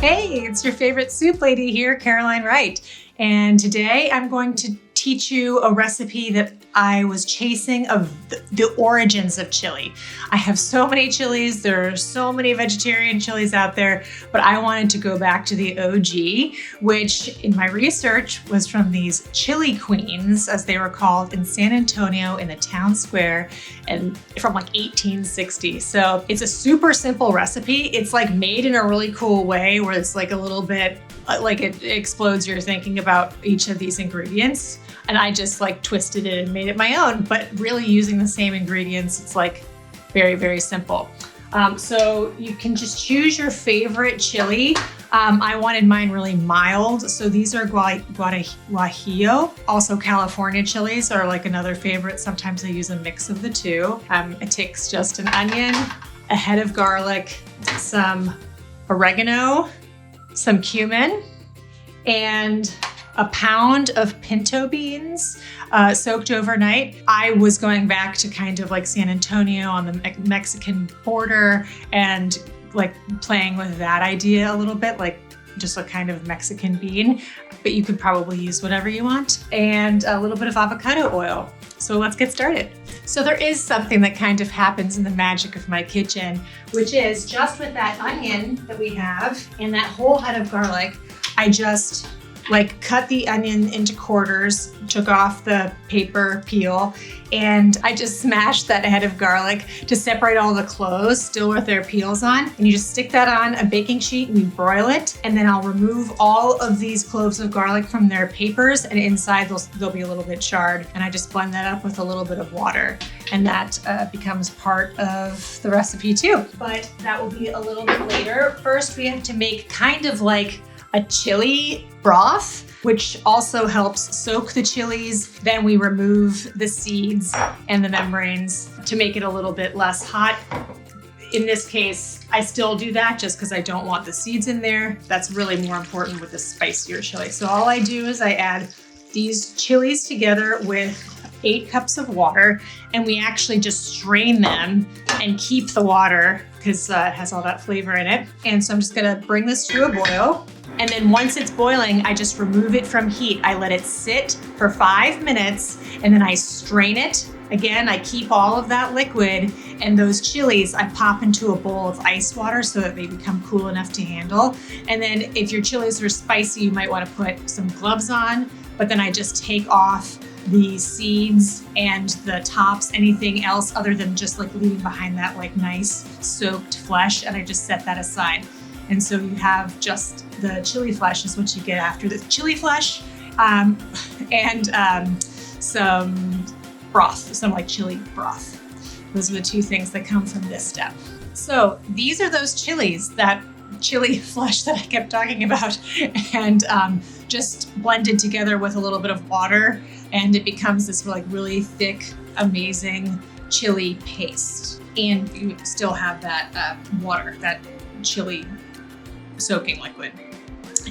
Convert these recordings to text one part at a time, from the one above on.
Hey, it's your favorite soup lady here, Caroline Wright. And today I'm going to teach you a recipe that I was chasing of the origins of chili. I have so many chilies, there are so many vegetarian chilies out there, but I wanted to go back to the OG, which in my research was from these chili queens, as they were called, in San Antonio in the town square, and from like 1860. So it's a super simple recipe. It's like made in a really cool way where it's like a little bit like it explodes your thinking about each of these ingredients. And I just like twisted it and made it my own, but really using the same ingredients. It's like very, very simple. So you can just choose your favorite chili. I wanted mine really mild. So these are guajillo. Also California chilies are like another favorite. Sometimes I use a mix of the two. It takes just an onion, a head of garlic, some oregano, some cumin, and a pound of pinto beans soaked overnight. I was going back to kind of like San Antonio on the Mexican border and like playing with that idea a little bit, like just a kind of Mexican bean, but you could probably use whatever you want, and a little bit of avocado oil. So let's get started. So there is something that kind of happens in the magic of my kitchen, which is just with that onion that we have and that whole head of garlic, I just like cut the onion into quarters, took off the paper peel, and I just smashed that head of garlic to separate all the cloves still with their peels on. And you just stick that on a baking sheet and you broil it. And then I'll remove all of these cloves of garlic from their papers, and inside they'll be a little bit charred. And I just blend that up with a little bit of water. And that becomes part of the recipe too. But that will be a little bit later. First, we have to make kind of like a chili broth, which also helps soak the chilies. Then we remove the seeds and the membranes to make it a little bit less hot. In this case, I still do that just because I don't want the seeds in there. That's really more important with the spicier chili. So all I do is I add these chilies together with 8 cups of water, and we actually just strain them and keep the water because it has all that flavor in it. And so I'm just gonna bring this to a boil. And then once it's boiling, I just remove it from heat. I let it sit for 5 minutes, and then I strain it. Again, I keep all of that liquid, and those chilies, I pop into a bowl of ice water so that they become cool enough to handle. And then if your chilies are spicy, you might want to put some gloves on, but then I just take off the seeds and the tops, anything else other than just like leaving behind that like nice soaked flesh, and I just set that aside. And so you have just the chili flesh is what you get after the chili flesh, and some broth, some like chili broth. Those are the 2 things that come from this step. So these are those chilies, that chili flesh that I kept talking about, and just blended together with a little bit of water, and it becomes this like really thick, amazing chili paste. And you still have that water, that chili soaking liquid.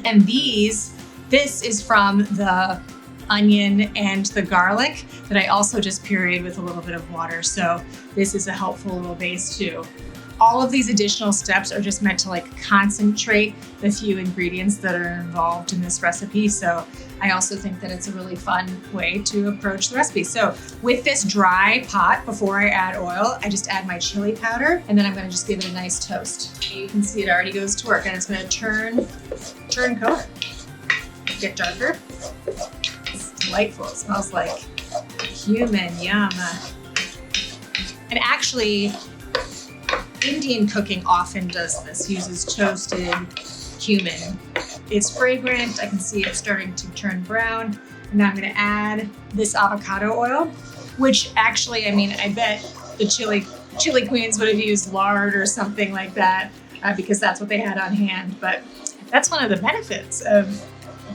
And this is from the onion and the garlic that I also just pureed with a little bit of water. So this is a helpful little base too. All of these additional steps are just meant to like concentrate the few ingredients that are involved in this recipe. So I also think that it's a really fun way to approach the recipe. So with this dry pot, before I add oil, I just add my chili powder, and then I'm gonna just give it a nice toast. You can see it already goes to work, and it's gonna turn color, get darker. It's delightful, it smells like cumin, yum. And actually, Indian cooking often does this, uses toasted cumin. It's fragrant, I can see it starting to turn brown. And now I'm gonna add this avocado oil, which actually, I mean, I bet the chili queens would have used lard or something like that because that's what they had on hand. But that's one of the benefits of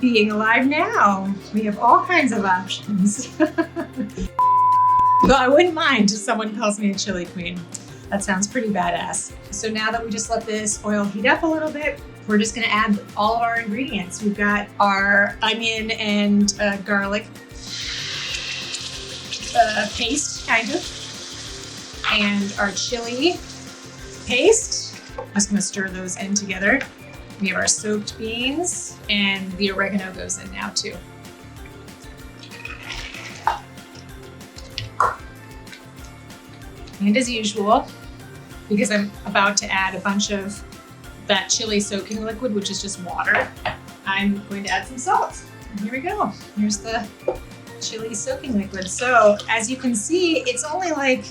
being alive now. We have all kinds of options. But I wouldn't mind if someone calls me a chili queen. That sounds pretty badass. So now that we just let this oil heat up a little bit, we're just gonna add all of our ingredients. We've got our onion and garlic paste, kind of, and our chili paste. I'm just gonna stir those in together. We have our soaked beans, and the oregano goes in now too. And as usual, because I'm about to add a bunch of that chili soaking liquid, which is just water, I'm going to add some salt. And here we go. Here's the chili soaking liquid. So as you can see, it's only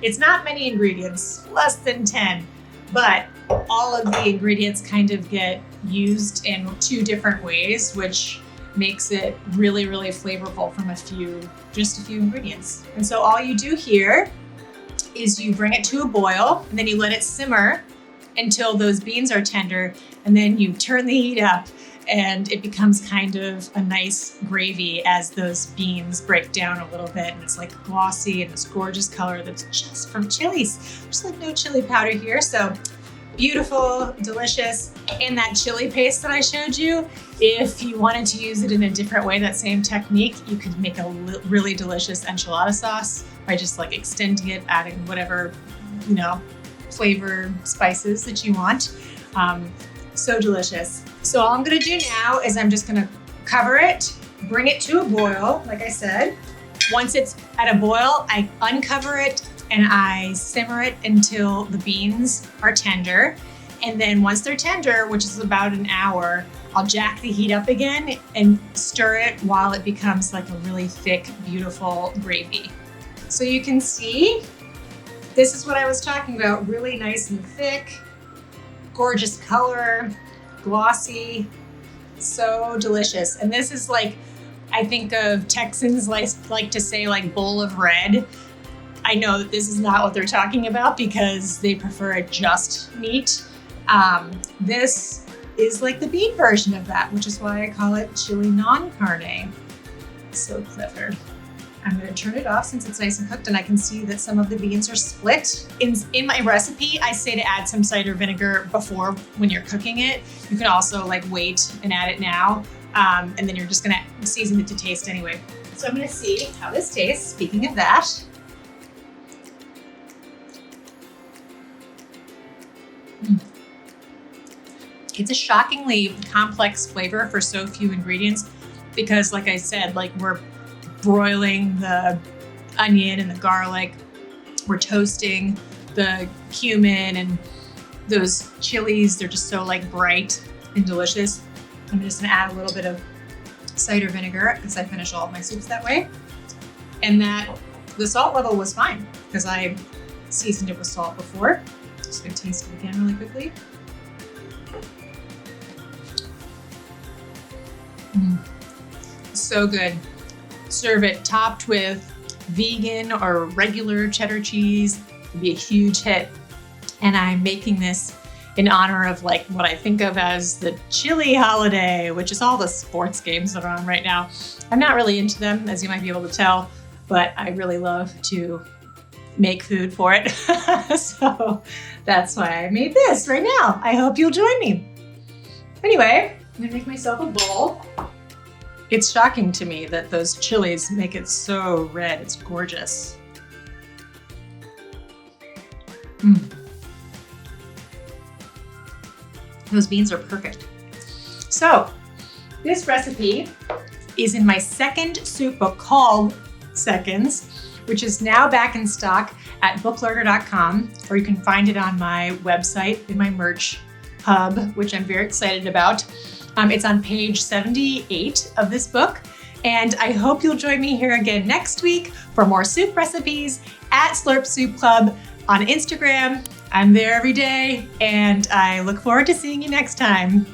it's not many ingredients, less than 10, but all of the ingredients kind of get used in 2 different ways, which makes it really, really flavorful from just a few ingredients. And so all you do here is you bring it to a boil, and then you let it simmer until those beans are tender, and then you turn the heat up, and it becomes kind of a nice gravy as those beans break down a little bit, and it's like glossy and this gorgeous color that's just from chilies. There's like no chili powder here, so beautiful, delicious. And that chili paste that I showed you, if you wanted to use it in a different way, that same technique, you could make a really delicious enchilada sauce by just like extending it, adding whatever, flavor spices that you want. So delicious. So all I'm gonna do now is I'm just gonna cover it, bring it to a boil, like I said. Once it's at a boil, I uncover it and I simmer it until the beans are tender. And then once they're tender, which is about an hour, I'll jack the heat up again and stir it while it becomes like a really thick, beautiful gravy. So you can see, this is what I was talking about, really nice and thick, gorgeous color, glossy, so delicious. And this is like, I think of Texans like to say like bowl of red. I know that this is not what they're talking about because they prefer it just neat. This is like the bean version of that, which is why I call it chili non-carne. So clever. I'm gonna turn it off since it's nice and cooked, and I can see that some of the beans are split. In my recipe, I say to add some cider vinegar before when you're cooking it. You can also like wait and add it now, and then you're just gonna season it to taste anyway. So I'm gonna see how this tastes, speaking of that. It's a shockingly complex flavor for so few ingredients because, like I said, like we're broiling the onion and the garlic, we're toasting the cumin and those chilies. They're just so like bright and delicious. I'm just gonna add a little bit of cider vinegar because I finish all of my soups that way. And that the salt level was fine because I seasoned it with salt before. Just gonna taste it again really quickly. So good. Serve it topped with vegan or regular cheddar cheese. It'd be a huge hit. And I'm making this in honor of like what I think of as the chili holiday, which is all the sports games that are on right now. I'm not really into them, as you might be able to tell, but I really love to make food for it. So that's why I made this right now. I hope you'll join me. Anyway, I'm gonna make myself a bowl. It's shocking to me that those chilies make it so red. It's gorgeous. Those beans are perfect. So this recipe is in my second soup book called Seconds, which is now back in stock at booklearner.com, or you can find it on my website in my merch hub, which I'm very excited about. It's on page 78 of this book. And I hope you'll join me here again next week for more soup recipes at Slurp Soup Club on Instagram. I'm there every day, and I look forward to seeing you next time.